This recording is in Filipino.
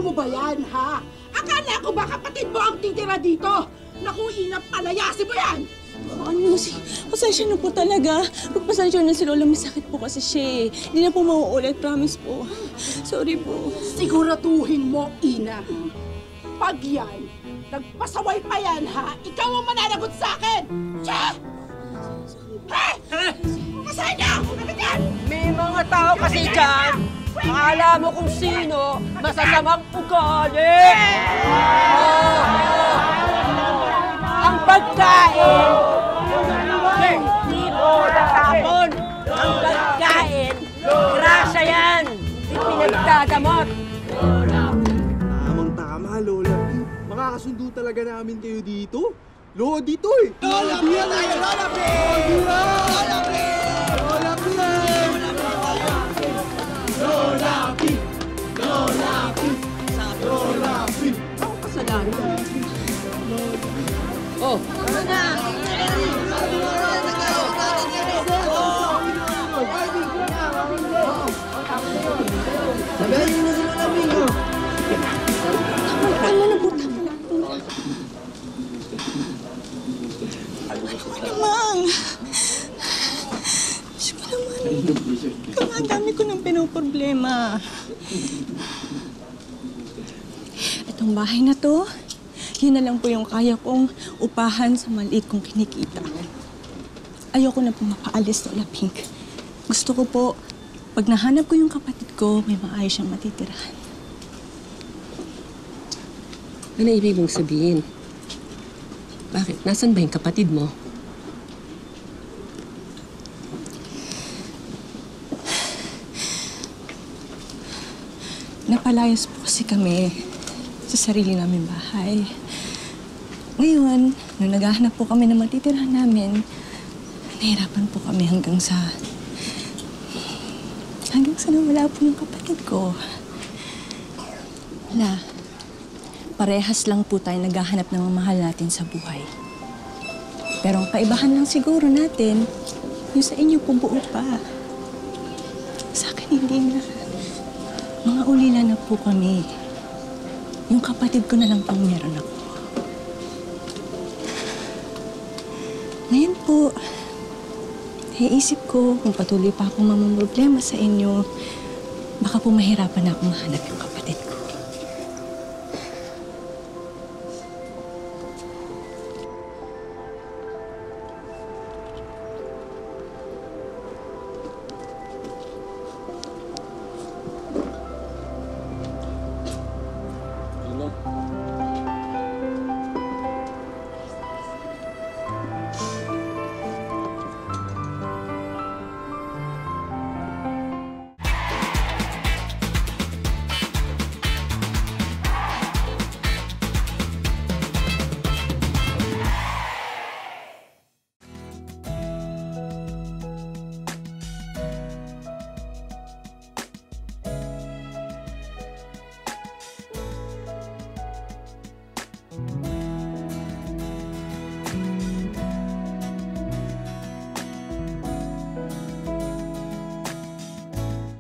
Ano mo ba yan, ha? Akala ko ba kapatid mo ang titira dito? Naku, Ina, palayasin mo yan! Ano, pasensya na po talaga. Pagpasensya na si Lola, may sakit po kasi siya eh. Hindi na po mauulit, promise po. Sorry po. Siguraduhin mo, Ina. Pag yan, nagpasaway pa yan, ha? Ikaw ang mananagot sa akin! Siya! Ha? Masahin niyo! Bakit yan? May mga tao kasi dyan, akala mo kung sino, masasamang ugali! Ang pagkain, hindi mo natapon. Ang pagkain, grasa yan, hindi pinagdadamot. Tamang-tama, Lola. Makakasundo talaga namin kayo dito. Lodi to eh! Lola P! Lola P! Lola P! Lola P! Lola P! Lola P! Lola P! Ako kasalanan. Oh, Sabihin mo na si Lola P! Tama na po, tama na po. Mang! Diyos ko naman. Dami ko ng pinoproblema. Itong bahay na to, yun na lang po yung kaya kong upahan sa maliit kong kinikita. Ayoko na po mapaalis, Lola Pink. Gusto ko po, pag nahanap ko yung kapatid ko, may maayos siyang matitirahan. Ano ibig mong sabihin? Bakit? Nasaan ba yung kapatid mo? Napalayas po kasi kami sa sarili naming bahay. Ngayon, nung naghahanap po kami ng matitirahan namin, nahirapan po kami hanggang sa nawala po yung kapatid ko. Wala. Parehas lang po tayo naghahanap ng mahal natin sa buhay. Pero ang kaibahan lang siguro natin, yung sa inyo po buo pa. Sa akin hindi na. Mga ulila na po kami. Yung kapatid ko na lang pang meron ako. Ngayon po, iisip ko kung patuloy pa akong mamumroblema sa inyo, baka po mahirapan na akong mahanap yung kapatid.